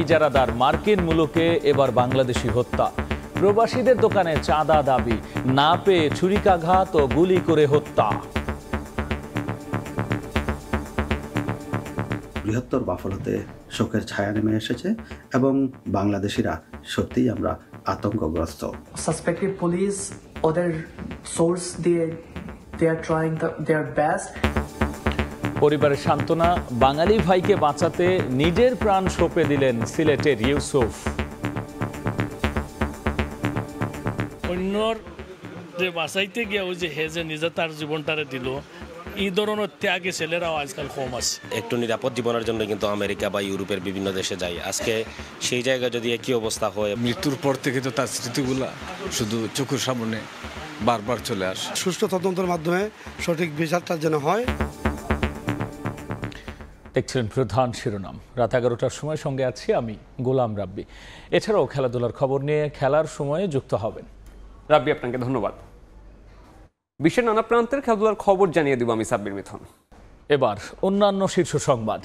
ইজারাদার মার্কিন মুলুকে এবার বাংলাদেশি হত্যা। প্রবাসীদের দোকানে চাঁদা দাবি, না পেয়ে ছুরিকাঘাত ও গুলি করে হত্যা। বৃহত্তর বাফলোতে শোকের ছায়া নেমে এসেছে এবং বাংলাদেশিরা সত্যিই আমরা আতঙ্কগ্রস্ত। সাসপেক্টেড পুলিশ ওদের সোর্স দিয়ে দে আর ট্রাইং দেয়ার বেস্ট। পরিবারের সান্ত্বনা, বাঙালি ভাইকে বাঁচাতে নিজের প্রাণ সঁপে দিলেন সিলেটের ইউসুফ। অন্যর যে বাঁচাইতে গিয়া ওই যে হে যে নিজে তার জীবনটারে দিল, এই ধরনের ত্যাগে ছেলেরাও আজকাল কম আছে। একটু নিরাপদ জীবনের জন্য কিন্তু আমেরিকা বা ইউরোপের বিভিন্ন দেশে যায়। আজকে সেই জায়গায় যদি একই অবস্থা হয়, মৃত্যুর পর থেকে তো তার স্মৃতিগুলা শুধু চোখের সামনে বারবার চলে আসে। সুষ্ঠু তদন্তের মাধ্যমে সঠিক বিচারটা যেন হয়। দেখছিলেন প্রধান শিরোনাম। রাত 11টার সময় সঙ্গে আছি আমি গোলাম রাব্বি। এছাড়াও খেলাধুলার খবর নিয়ে খেলার সময়ে যুক্ত হবেন। রাব্বি, আপনাকে ধন্যবাদ। বিশ্বের নানা প্রান্তের খেলাধুলার খবর জানিয়ে দিব আমি সাব্বির মিথুন। এবার অন্যান্য শীর্ষ সংবাদ।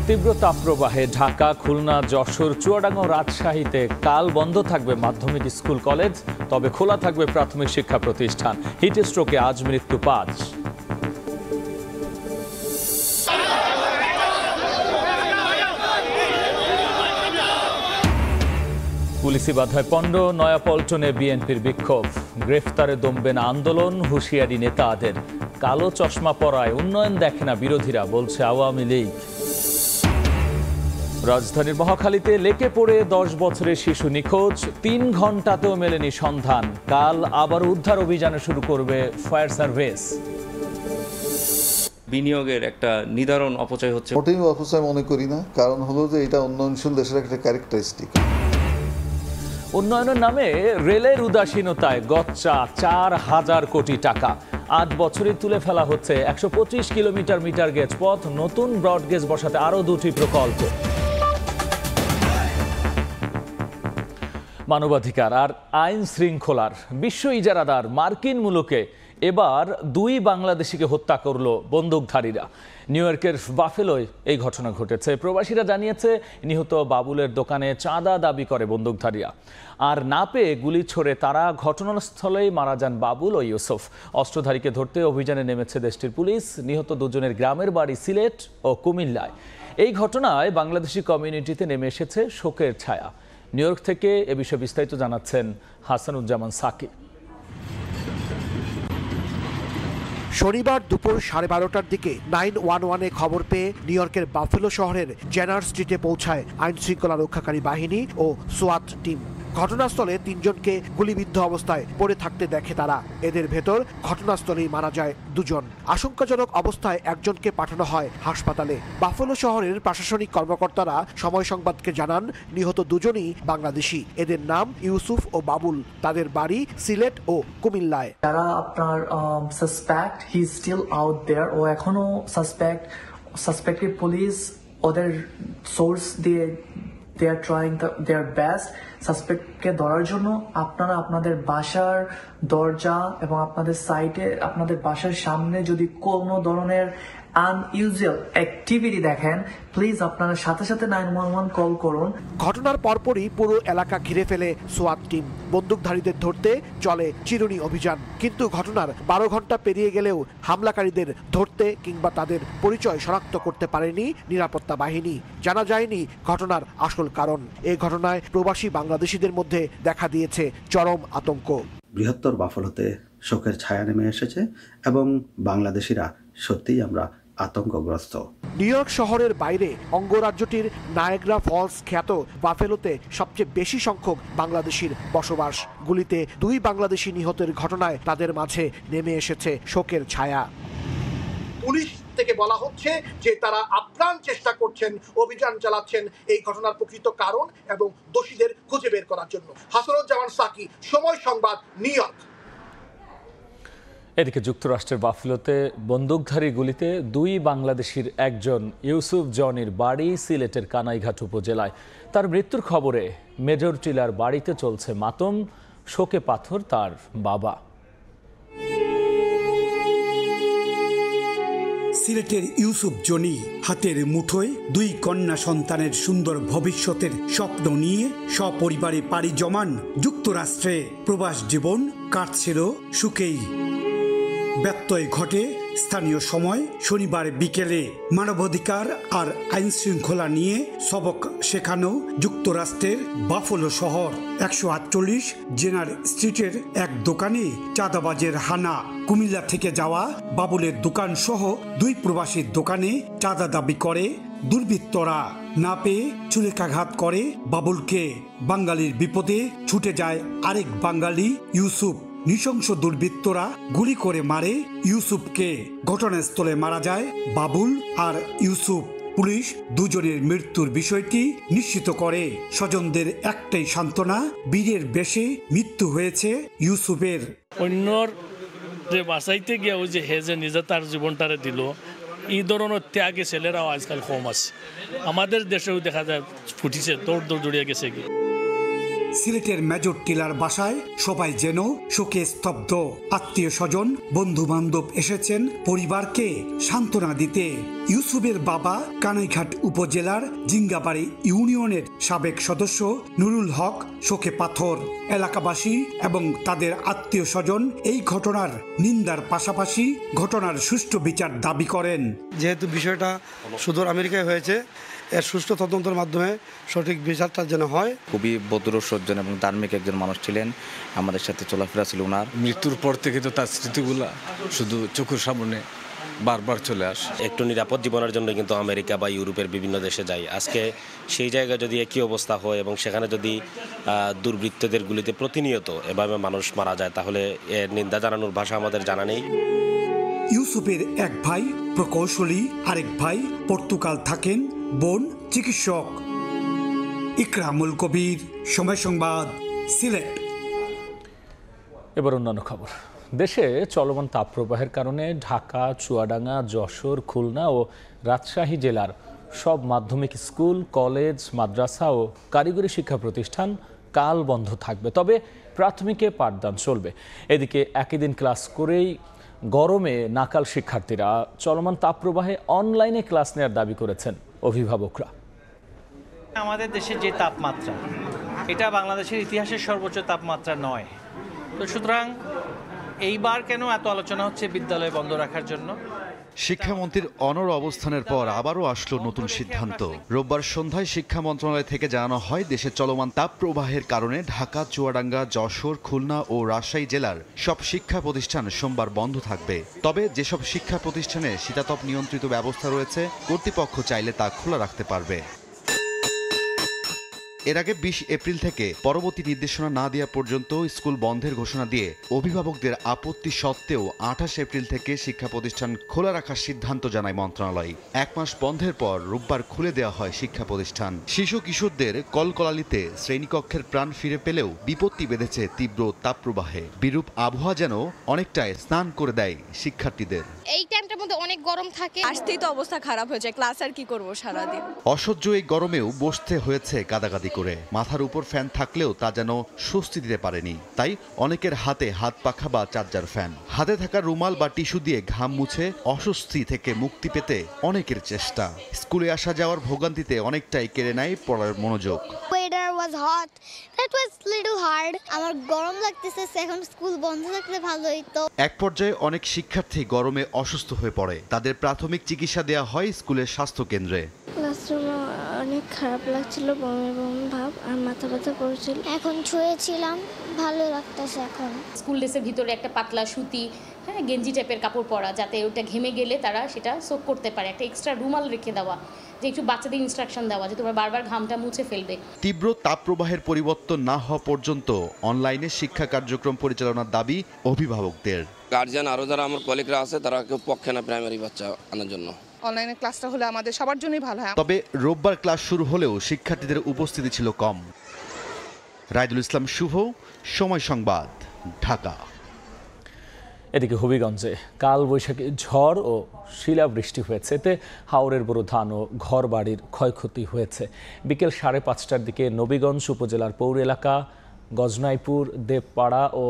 তীব্র তাপপ্রবাহে ঢাকা, খুলনা, যশোর, চুয়াডাঙ্গা ও রাজশাহীতে কাল বন্ধ থাকবে মাধ্যমিক স্কুল কলেজ, তবে খোলা থাকবে প্রাথমিক শিক্ষা প্রতিষ্ঠান। হিট স্ট্রোকে আজ মৃত্যু 5। পুলিশি বাধায় পণ্ড, নয়াপল্টনে বিএনপির বিক্ষোভ। গ্রেফতারে দমবে না আন্দোলন, হুঁশিয়ারি নেতাদের। কালো চশমা পরায় উন্নয়ন দেখে না বিরোধীরা, বলছে আওয়ামী লীগ। রাজধানীর মহাখালীতে লেকে পড়ে 10 বছরের শিশু নিখোঁজ, 3 ঘন্টাতেও মেলেনি সন্ধান। কাল আবার উদ্ধার অভিযানে শুরু করবে ফায়ার সার্ভিস। বিনিয়োগের একটা নিদারুণ অপচয় হচ্ছে। মোটেই অপচয় মনে করি না, কারণ হলো যে এটা উন্নয়নশীল দেশের একটা ক্যারেক্টারিস্টিক। উন্নয়নের নামে রেলের উদাসীনতায় গচ্চা 4000 কোটি টাকা। 8 বছরে তুলে ফেলা হচ্ছে 125 কিলোমিটার মিটার গেজ পথ। নতুন ব্রডগেজ বসাতে আরও 2টি প্রকল্প। মানবাধিকার আর আইন শৃঙ্খলার বিশ্ব ইজারাদার মার্কিন মুলুকে এবার 2 বাংলাদেশিকে হত্যা করল বন্দুকধারীরা। নিউ ইয়র্কের বাফেলোয় এই ঘটনা ঘটেছে। প্রবাসীরা জানিয়েছে, নিহত বাবুলের দোকানে চাঁদা দাবি করে বন্দুকধারীরা, আর না পেয়ে গুলি ছোড়ে তারা। ঘটনাস্থলেই মারা যান বাবুল ও ইউসুফ। অস্ত্রধারীকে ধরতে অভিযানে নেমেছে দেশটির পুলিশ। নিহত দুজনের গ্রামের বাড়ি সিলেট ও কুমিল্লায়। এই ঘটনায় বাংলাদেশি কমিউনিটিতে নেমে এসেছে শোকের ছায়া। নিউ ইয়র্ক থেকে এ বিষয়ে বিস্তারিত জানাচ্ছেন হাসানুজ্জামান সাকিব। শনিবার দুপুর 12:30টার দিকে 911-এ খবর পেয়ে নিউ ইয়র্কের বাফেলো শহরের জেনার স্ট্রিটে পৌঁছায় আইন শৃঙ্খলা রক্ষাকারী বাহিনী ও সোয়াট টিম। ঘটনাস্থলে 3 জনকে গুলিবিদ্ধ অবস্থায় পড়ে থাকতে দেখে তারা। এদের ভেতর ঘটনাস্থলেই মারা যায় 2 জন। আশঙ্কাজনক অবস্থায় একজনকে পাঠানো হয় হাসপাতালে। বাফেলো শহরের প্রশাসনিক কর্মকর্তারা সময় সংবাদকে জানান, নিহত 2 জনই বাংলাদেশি। এদের নাম ইউসুফ ও বাবুল। তাদের বাড়ি সিলেট ও কুমিল্লায়। যারা আপনার suspect, he is still out there. ও এখনো সাসপেক্টেড পুলিশ ওদের সোর্স দিয়ে দে আর ট্রাইং দেয়ার বেস্ট সাসপেক্টকে ধরার জন্য। আপনারা আপনাদের বাসার দরজা এবং আপনাদের সাইটে, আপনাদের বাসার সামনে যদি কোনো ধরনের আনইউজুয়াল অ্যাক্টিভিটি দেখেন, প্লিজ আপনারা সাথে সাথে 911 কল করুন। ঘটনার পরপরই পুরো এলাকা ঘিরে ফেলে সোয়াট টিম। বন্দুকধারীদের ধরতে চলে চিরুনি অভিযান। কিন্তু ঘটনার 12 ঘন্টা পেরিয়ে গেলেও হামলাকারীদের ধরতে কিংবা তাদের পরিচয় শনাক্ত করতে পারেনি নিরাপত্তা বাহিনী। জানা যায়নি ঘটনার আসল কারণ। এই ঘটনায় প্রবাসী বাংলাদেশিদের মধ্যে দেখা দিয়েছে চরম আতঙ্ক। বৃহত্তর বাফলোতে শোকের ছায়া নেমে এসেছে এবং বাংলাদেশিরা সত্যিই আমরা আতঙ্কগ্রস্ত। নিউ ইয়র্ক শহরের বাইরে অঙ্গরাজ্যটির নায়াগ্রা ফলস খ্যাত বাফেলোতে সবচেয়ে বেশি সংখ্যক বাংলাদেশির বসবাস। গুলিতে 2 বাংলাদেশি নিহতের ঘটনায় তাদের মাঝে নেমে এসেছে শোকের ছায়া। পুলিশ থেকে বলা হচ্ছে যে তারা আপ্রাণ চেষ্টা করছেন, অভিযান চালাচ্ছেন এই ঘটনার প্রকৃত কারণ এবং দোষীদের খুঁজে বের করার জন্য। হাসানুজ্জামান সাকি, সময় সংবাদ, নিউ ইয়র্ক। এদিকে যুক্তরাষ্ট্রের বাফেলোতে বন্দুকধারী গুলিতে 2 বাংলাদেশির একজন ইউসুফ জনির বাড়ি সিলেটের কানাইঘাট উপজেলায়। তার মৃত্যুর খবরে মেজর টিলার বাড়িতে চলছে মাতম। শোকে পাথর তার বাবা। সিলেটের ইউসুফ জনি হাতের মুঠোয় 2 কন্যা সন্তানের সুন্দর ভবিষ্যতের স্বপ্ন নিয়ে সপরিবারে পাড়ি জমান যুক্তরাষ্ট্রে। প্রবাস জীবন কাটছিল সুখেই। ব্যত্যয় ঘটে স্থানীয় সময় শনিবার বিকেলে। মানবাধিকার আর আইন শৃঙ্খলা নিয়ে সবক শেখানো যুক্তরাষ্ট্রের বাফলো শহর 148 জেনার স্ট্রিটের এক দোকানে চাঁদাবাজের হানা। কুমিল্লা থেকে যাওয়া বাবুলের দোকান সহ 2 প্রবাসীর দোকানে চাঁদা দাবি করে দুর্বৃত্তরা। না পেয়ে চুলেকাঘাত করে বাবুলকে। বাঙালির বিপদে ছুটে যায় আরেক বাঙালি ইউসুফ। নৃশংস দুর্বৃত্তরা গুলি করে মারে ইউসুফকে। ঘটনাস্থলে মারা যায় বাবুল আর ইউসুফ। পুলিশ দুজনের মৃত্যুর বিষয়টি নিশ্চিত করে। স্বজনদের একটাই সান্ত্বনা, বীরের বেশে মৃত্যু হয়েছে ইউসুফের। অন্যর যে বাঁচাইতে গিয়া ওই যে হে যে নিজে তার জীবনটারে দিল, এই ধরনের ত্যাগে ছেলেরাও আজকাল কম আছে। আমাদের দেশেও দেখা যায় ফুটিছে, দৌড় জড়িয়ে গেছে কি। সিলেটের মেজর টিলার বাসায় সবাই যেন শোকে স্তব্ধ। আত্মীয় স্বজন বন্ধু বান্ধব এসেছেন পরিবারকে সান্ত্বনা দিতে। ইউসুফের বাবা কানাইঘাট উপজেলার জিঙ্গাবাড়ি ইউনিয়নের সাবেক সদস্য নুরুল হক শোকে পাথর। এলাকাবাসী এবং তাদের আত্মীয় স্বজন এই ঘটনার নিন্দার পাশাপাশি ঘটনার সুষ্ঠু বিচার দাবি করেন। যেহেতু বিষয়টা সুদূর আমেরিকায় হয়েছে, এর সুষ্ঠু তদন্তের মাধ্যমে সঠিক বিচারটা যেন হয়। খুবই ভদ্র সজ্জন এবং ধার্মিক একজন মানুষ ছিলেন, আমাদের সাথে চলাফেরা ছিল ওনার। মৃত্যুর পর থেকে তো তার স্মৃতিগুলা শুধু চোখের সামনে বারবার চলে আসে। একটু নিরাপদ জীবনের জন্য কিন্তু আমেরিকা বা ইউরোপের বিভিন্ন দেশে যাই। আজকে সেই জায়গায় যদি একই অবস্থা হয় এবং সেখানে যদি দুর্বৃত্তদের গুলিতে প্রতিনিয়ত এভাবে মানুষ মারা যায়, তাহলে এর নিন্দা জানানোর ভাষা আমাদের জানা নেই। ইউসুফের এক ভাই প্রকৌশলী, আরেক ভাই পর্তুগাল থাকেন, বোন চিকিৎসক। ইকরামুল কবির, সময় সংবাদ, সিলেট। এবার অন্যান্য খবর। দেশে চলমান তাপপ্রবাহের কারণে ঢাকা, চুয়াডাঙ্গা, যশোর, খুলনা ও রাজশাহী জেলার সব মাধ্যমিক স্কুল, কলেজ, মাদ্রাসা ও কারিগরি শিক্ষা প্রতিষ্ঠান কাল বন্ধ থাকবে। তবে প্রাথমিকে পাঠদান চলবে। এদিকে একই দিন ক্লাস করেই গরমে নাকাল শিক্ষার্থীরা চলমান তাপপ্রবাহে অনলাইনে ক্লাস নেওয়ার দাবি করেছেন অভিভাবকরা। আমাদের দেশের যে তাপমাত্রা, এটা বাংলাদেশের ইতিহাসের সর্বোচ্চ তাপমাত্রা নয়। তো সুতরাং এইবার কেন এত আলোচনা হচ্ছে বিদ্যালয় বন্ধ রাখার জন্য? শিক্ষামন্ত্রীর অনড় অবস্থানের পর আবারও আসলো নতুন সিদ্ধান্ত। রোববার সন্ধ্যায় শিক্ষা মন্ত্রণালয় থেকে জানানো হয়, দেশে চলমান তাপপ্রবাহের কারণে ঢাকা, চুয়াডাঙ্গা, যশোর, খুলনা ও রাজশাহী জেলার সব শিক্ষা প্রতিষ্ঠান সোমবার বন্ধ থাকবে। তবে যেসব শিক্ষা প্রতিষ্ঠানে শীতাতপ নিয়ন্ত্রিত ব্যবস্থা রয়েছে, কর্তৃপক্ষ চাইলে তা খোলা রাখতে পারবে। এর আগে 20 এপ্রিল থেকে পরবর্তী নির্দেশনা না দেওয়া পর্যন্ত স্কুল বন্ধের ঘোষণা দিয়ে অভিভাবকদের আপত্তি সত্ত্বেও 28 এপ্রিল থেকে শিক্ষা প্রতিষ্ঠান খোলা রাখার সিদ্ধান্ত জানায় মন্ত্রণালয়। 1 মাস বন্ধের পর রোববার খুলে দেওয়া হয় শিক্ষা প্রতিষ্ঠান। শিশু কিশোরদের কলকলালিতে শ্রেণীকক্ষের প্রাণ ফিরে পেলেও বিপত্তি বেঁধেছে তীব্র তাপপ্রবাহে। বিরূপ আবহাওয়া যেন অনেকটাই স্নান করে দেয় শিক্ষার্থীদের। এই টাইমটার মধ্যে অনেক গরম থাকে, আসতেই তো অবস্থা খারাপ হয়ে যায়। ক্লাস আর কি করবো সারাদিন। অসহ্য এই গরমেও বসতে হয়েছে গাদাগাদি করে। মাথার উপর ফ্যান থাকলেও তা যেন স্বস্তি দিতে পারেনি। তাই অনেকের হাতে হাত পাখা বা চার্জার ফ্যান। হাতে থাকা রুমাল বা টিস্যু দিয়ে ঘাম মুছে অস্বস্তি থেকে মুক্তি পেতে অনেকের চেষ্টা। স্কুলে আসা যাওয়ার ভোগান্তিতে অনেকটাই কেড়ে নেয় পড়ার মনোযোগ। আমার গরম লাগতেছে, এখন স্কুল বন্ধ থাকলে ভালো হতো। এক পর্যায়ে অনেক শিক্ষার্থী গরমে অসুস্থ হয়ে পড়ে। তাদের প্রাথমিক চিকিৎসা দেওয়া হয় স্কুলের স্বাস্থ্য কেন্দ্রে। ক্লাসরুমে অনেক খারাপ লাগছিল, বমি বমি ভাব আর মাথা ব্যথা করছিল। এখন ছুঁয়েছিলাম, ভালো লাগতেছে এখন। স্কুল ড্রেসের ভিতরে একটা পাতলা সুতি, গেঞ্জি টাইপের কাপড় পরা, যাতে ওটা ঘেমে গেলে তারা সেটা সোক করতে পারে। একটা এক্সট্রা রুমাল রেখে দেওয়া, যে একটু বাচ্চাদের ইনস্ট্রাকশন দেওয়া যে তোমরা বারবার ঘামটা মুছে ফেলবে। তীব্র তাপপ্রবাহের পরিবর্তন না হওয়া পর্যন্ত অনলাইনে শিক্ষা কার্যক্রম পরিচালনার দাবি অভিভাবকদের। গার্জিয়ান আরও যারা আমার কলিগরা আছে, তারা কেউ পক্ষে না প্রাইমারি বাচ্চা আনার জন্য। অনলাইনে ক্লাসটা হলে আমাদের সবার জন্যই ভালো হয়। তবে রোববার ক্লাস শুরু হলেও শিক্ষার্থীদের উপস্থিতি ছিল কম। রাইদুল ইসলাম শুভ, সময় সংবাদ, ঢাকা। এদিকে হবিগঞ্জে কাল বৈশাখী ঝড় ও শিলাবৃষ্টি হয়েছে। এতে হাওরের বড় ধান ও ঘর বাড়ির ক্ষয়ক্ষতি হয়েছে। বিকেল 5:30টার দিকে নবীগঞ্জ উপজেলার পৌর এলাকা, গজনাইপুর, দেবপাড়া ও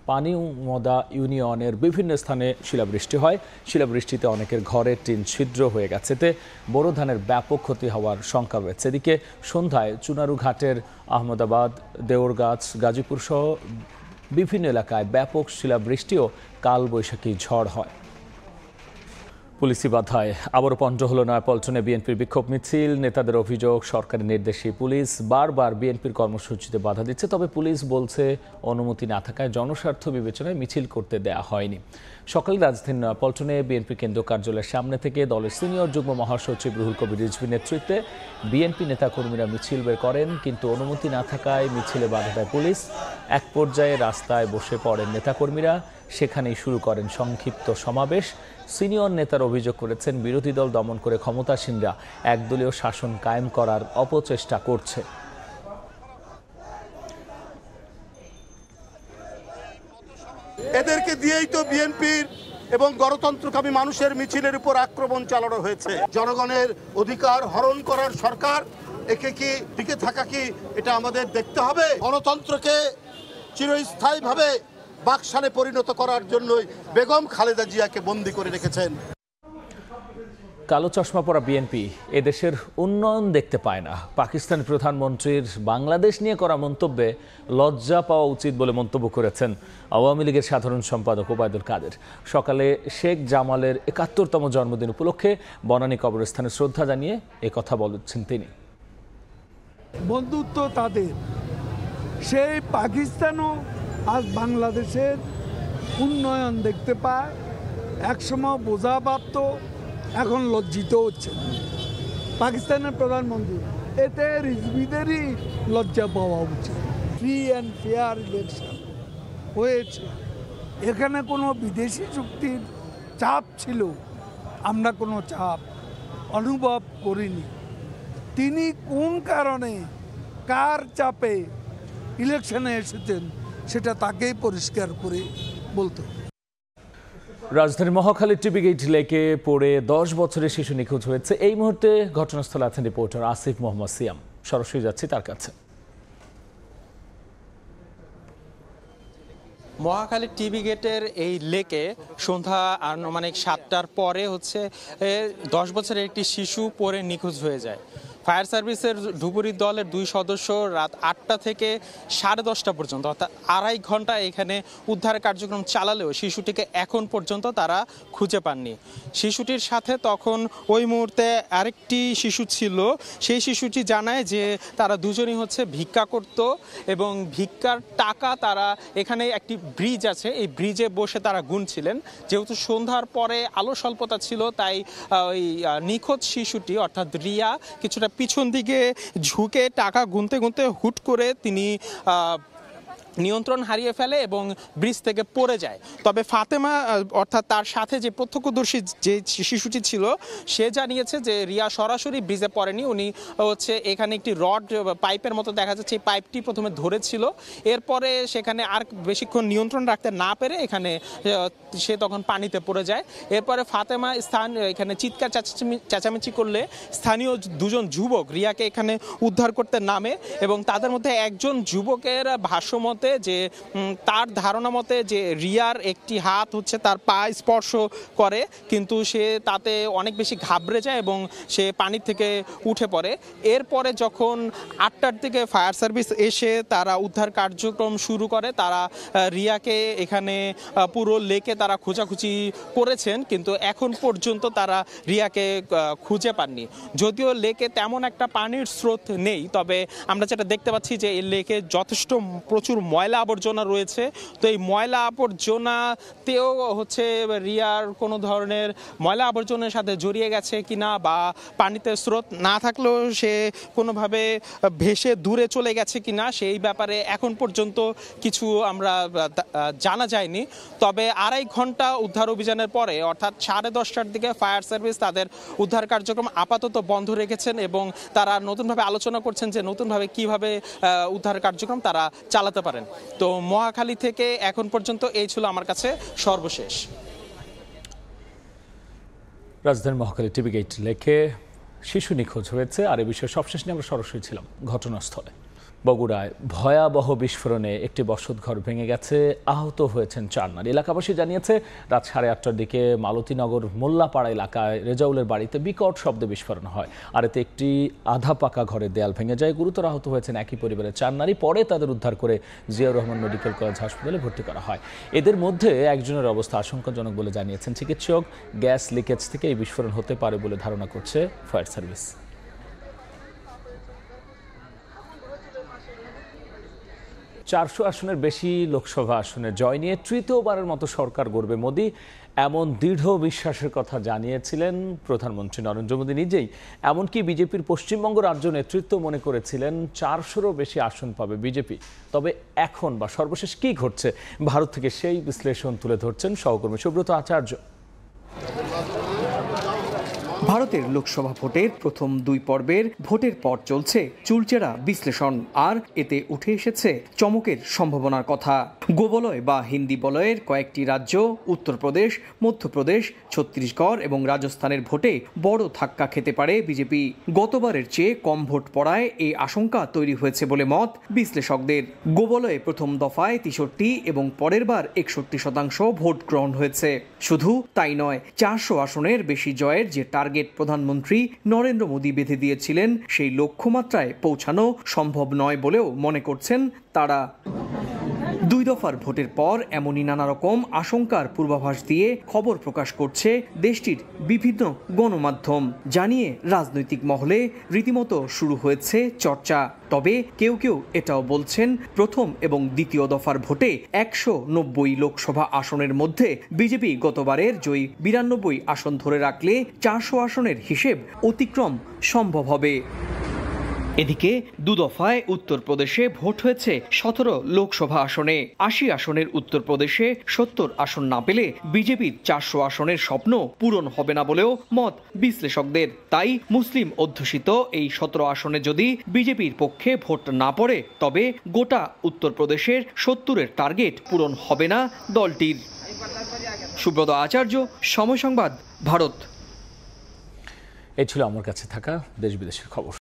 পানিমদা ইউনিয়নের বিভিন্ন স্থানে শিলাবৃষ্টি হয়। শিলাবৃষ্টিতে অনেকের ঘরের টিন ছিদ্র হয়ে গেছে, এতে বোরো ধানের ব্যাপক ক্ষতি হওয়ার শঙ্কা রয়েছে। এদিকে সন্ধ্যায় চুনারু ঘাটের আহমেদাবাদ, দেওরগাছ, গাজীপুর সহ বিভিন্ন এলাকায় ব্যাপক শিলাবৃষ্টি ও কালবৈশাখী ঝড় হয়। পুলিশি বাধায় আবারও পণ্ড হলো নয়াপল্টনে বিএনপির বিক্ষোভ মিছিল। নেতাদের অভিযোগ, সরকারি নির্দেশে পুলিশ বারবার বিএনপির কর্মসূচিতে বাধা দিচ্ছে। তবে পুলিশ বলছে অনুমতি না থাকায় জনস্বার্থ বিবেচনায় মিছিল করতে দেয়া হয়নি। সকালে রাজধানীর নয়াপল্টনে বিএনপি কেন্দ্র কার্যালয়ের সামনে থেকে দলের সিনিয়র যুগ্ম মহাসচিব রুহুল কবির রিজভীর নেতৃত্বে বিএনপি নেতাকর্মীরা মিছিল বের করেন, কিন্তু অনুমতি না থাকায় মিছিলে বাধা দেয় পুলিশ। এক পর্যায়ে রাস্তায় বসে পড়েন নেতাকর্মীরা, সেখানেই শুরু করেন সংক্ষিপ্ত সমাবেশ। সিনিয়র নেতার অভিযোগ করেছেন, বিরোধী দল দমন করে ক্ষমতাসীনরা একদলীয় শাসন কায়েম করার অপচেষ্টা করছে। এদেরকে দিয়েই তো বিএনপির এবং গণতন্ত্রকামী মানুষের মিছিলের উপর আক্রমণ চালানো হয়েছে। জনগণের অধিকার হরণ করার সরকার, একে কি টিকে থাকা কি এটা আমাদের দেখতে হবে। গণতন্ত্রকে চিরস্থায়ীভাবে বাকশালে পরিণত করার জন্যই বেগম খালেদা জিয়াকে বন্দী করে রেখেছেন। কালো চশমা পরা বিএনপি এদেশের উন্নয়ন দেখতে পায় না। পাকিস্তান প্রধানমন্ত্রীর বাংলাদেশ নিয়ে করা মন্তব্যে লজ্জা পাওয়া উচিত বলে মন্তব্য করেছেন আওয়ামী লীগের সাধারণ সম্পাদক ওবায়দুল কাদের। সকালে শেখ জামালের ৭১তম জন্মদিন উপলক্ষে বনানী কবরস্থানে শ্রদ্ধা জানিয়ে একথা বলেছেন তিনি। বন্ধুত্ব তাদের, সেই পাকিস্তানও আজ বাংলাদেশের উন্নয়ন দেখতে পায়। একসময় বোঝা পারত, এখন লজ্জিত হচ্ছে পাকিস্তানের প্রধানমন্ত্রী। এতে রিজভীদেরই লজ্জা পাওয়া উচিত। ফ্রি অ্যান্ড ফেয়ার ইলেকশন হয়েছে, এখানে কোনো বিদেশি চুক্তির চাপ ছিল, আমরা কোনো চাপ অনুভব করিনি। তিনি কোন কারণে কার চাপে ইলেকশনে এসেছেন সেটা তাকেই পরিষ্কার করে বলতে হবে। রাজধানীর মহাখালীর টিবি গেট লেকে পড়ে 10 বছরের শিশু নিখোঁজ হয়েছে। এই মুহূর্তে ঘটনাস্থলে আছেন রিপোর্টার আসিফ মোহাম্মদ সিয়াম। সরাসরি যাচ্ছি তার কাছে। মহাখালীর টিবি গেটের এই লেকে সন্ধ্যা আনুমানিক 7টার পরে 10 বছরের একটি শিশু পড়ে নিখোঁজ হয়ে যায়। ফায়ার সার্ভিসের ডুবুরি দলের 2 সদস্য রাত 8টা থেকে 10:30 পর্যন্ত অর্থাৎ 2.5 ঘন্টা এখানে উদ্ধার কার্যক্রম চালালেও শিশুটিকে এখন পর্যন্ত তারা খুঁজে পাননি। শিশুটির সাথে তখন ওই মুহূর্তে আরেকটি শিশু ছিল। সেই শিশুটি জানায় যে তারা দুজনই ভিক্ষা করত এবং ভিক্ষার টাকা তারা এখানে একটি ব্রিজ আছে, এই ব্রিজে বসে তারা গুনছিলেন। যেহেতু সন্ধ্যার পরে আলো স্বল্পতা ছিল, তাই ওই নিখোঁজ শিশুটি অর্থাৎ রিয়া কিছুটা পিছন দিকে ঝুঁকে টাকা গুনতে গুনতে হুট করে তিনি নিয়ন্ত্রণ হারিয়ে ফেলে এবং ব্রিজ থেকে পড়ে যায়। তবে ফাতেমা অর্থাৎ তার সাথে যে প্রত্যক্ষদর্শী যে শিশুটি ছিল সে জানিয়েছে যে রিয়া সরাসরি ব্রিজে পড়েনি। উনি এখানে একটি রড পাইপের মতো দেখা যাচ্ছে, এই পাইপটি প্রথমে ধরেছিল, এরপরে সেখানে আর বেশিক্ষণ নিয়ন্ত্রণ রাখতে না পেরে এখানে সে তখন পানিতে পড়ে যায়। এরপরে ফাতেমা এখানে চিৎকার চেঁচামেচি করলে স্থানীয় 2জন যুবক রিয়াকে এখানে উদ্ধার করতে নামে এবং তাদের মধ্যে একজন যুবকের ভাষ্যমতে যে তার ধারণা মতে যে রিয়ার একটি হাত তার পায়ে স্পর্শ করে, কিন্তু সে তাতে অনেক বেশি ঘাবড়ে যায় এবং সে পানি থেকে উঠে পড়ে। এরপরে যখন 8টার দিকে ফায়ার সার্ভিস এসে তারা উদ্ধার কার্যক্রম শুরু করে, তারা রিয়াকে এখানে পুরো লেকে তারা খোঁজাখুঁজি করেছেন, কিন্তু এখন পর্যন্ত তারা রিয়াকে খুঁজে পাননি। যদিও লেকে তেমন একটা পানির স্রোত নেই, তবে আমরা যেটা দেখতে পাচ্ছি যে এই লেকে যথেষ্ট প্রচুর ময়লা আবর্জনা রয়েছে। তো এই ময়লা আবর্জনাতেও রিয়ার কোনো ধরনের ময়লা আবর্জনার সাথে জড়িয়ে গেছে কিনা বা পানিতে স্রোত না থাকলেও সে কোনোভাবে ভেসে দূরে চলে গেছে কিনা সেই ব্যাপারে এখন পর্যন্ত কিছু আমরা জানা যায়নি। তবে 2.5 ঘন্টা উদ্ধার অভিযানের পরে অর্থাৎ 10:30টার দিকে ফায়ার সার্ভিস তাদের উদ্ধার কার্যক্রম আপাতত বন্ধ রেখেছেন এবং তারা নতুনভাবে আলোচনা করছেন যে নতুনভাবে কিভাবে উদ্ধার কার্যক্রম তারা চালাতে পারেন। তো মহাখালী থেকে এখন পর্যন্ত এই ছিল আমার কাছে সর্বশেষ। রাজধানীর মহাখালী টিবি গেট লেকে শিশু নিখোঁজ হয়েছে, আর এই বিষয়ে সবশেষ নিয়ে আমরা সরাসরি ছিলাম ঘটনাস্থলে। বগুড়ায় ভয়াবহ বিস্ফোরণে একটি বসতঘর ভেঙে গেছে, আহত হয়েছেন 4 নারী। এলাকাবাসী জানিয়েছে রাত 8:30টার দিকে মালতীনগর মোল্লাপাড়া এলাকায় রেজাউলের বাড়িতে বিকট শব্দে বিস্ফোরণ হয়, আর এতে একটি আধা পাকা ঘরের দেয়াল ভেঙে যায়। গুরুতর আহত হয়েছেন একই পরিবারের 4 নারী। পরে তাদের উদ্ধার করে জিয়াউর রহমান মেডিকেল কলেজ হাসপাতালে ভর্তি করা হয়। এদের মধ্যে একজনের অবস্থা আশঙ্কাজনক বলে জানিয়েছেন চিকিৎসক। গ্যাস লিকেজ থেকে এই বিস্ফোরণ হতে পারে বলে ধারণা করছে ফায়ার সার্ভিস। 400 আসনের বেশি লোকসভা আসনের জয় নিয়ে তৃতীয়বারের মতো সরকার গড়বে মোদি, এমন দৃঢ় বিশ্বাসের কথা জানিয়েছিলেন প্রধানমন্ত্রী নরেন্দ্র মোদি নিজেই। এমনকি বিজেপির পশ্চিমবঙ্গ রাজ্য নেতৃত্ব মনে করেছিলেন 400রও বেশি আসন পাবে বিজেপি। তবে এখন বা সর্বশেষ কি ঘটছে, ভারত থেকে সেই বিশ্লেষণ তুলে ধরছেন সহকর্মী সুব্রত আচার্য। ভারতের লোকসভা ভোটের প্রথম 2 পর্বের ভোটের পর চলছে চুলচেরা বিশ্লেষণ, আর এতে উঠে এসেছে চমকের সম্ভাবনার কথা। গোবলয় বা হিন্দি বলয়ের কয়েকটি রাজ্য উত্তরপ্রদেশ, মধ্যপ্রদেশ, ছত্তিশগড় এবং রাজস্থানের ভোটে বড় ধাক্কা খেতে পারে বিজেপি। গতবারের চেয়ে কম ভোট পড়ায় এই আশঙ্কা তৈরি হয়েছে বলে মত বিশ্লেষকদের। গোবলয়ে প্রথম দফায় 63 এবং পরের বার 61% ভোট গ্রহণ হয়েছে। শুধু তাই নয়, 400 আসনের বেশি জয়ের যে টার্গেট প্রধানমন্ত্রী নরেন্দ্র মোদি বেঁধে দিয়েছিলেন, সেই লক্ষ্যমাত্রায় পৌঁছানো সম্ভব নয় বলেও মনে করছেন তারা। 2 দফার ভোটের পর এমনই নানা রকম আশঙ্কার পূর্বাভাস দিয়ে খবর প্রকাশ করছে দেশটির বিভিন্ন গণমাধ্যম। জানিয়ে রাজনৈতিক মহলে রীতিমতো শুরু হয়েছে চর্চা। তবে কেউ কেউ এটাও বলছেন, প্রথম এবং দ্বিতীয় দফার ভোটে 190 লোকসভা আসনের মধ্যে বিজেপি গতবারের জয়ী 92 আসন ধরে রাখলে 400 আসনের হিসেব অতিক্রম সম্ভব হবে। এদিকে 2 দফায় উত্তরপ্রদেশে ভোট হয়েছে 17 লোকসভা আসনে। 80 আসনের উত্তরপ্রদেশে 70 আসন না পেলে বিজেপির 400 আসনের স্বপ্ন পূরণ হবে না বলেও মত বিশ্লেষকদের। তাই মুসলিম অধ্যুষিত এই 17 আসনে যদি বিজেপির পক্ষে ভোট না পড়ে, তবে গোটা উত্তরপ্রদেশের 70-এর টার্গেট পূরণ হবে না দলটির। সুব্রত আচার্য, সময় সংবাদ, ভারত। এই ছিল আমার কাছে থাকা দেশ বিদেশের খবর।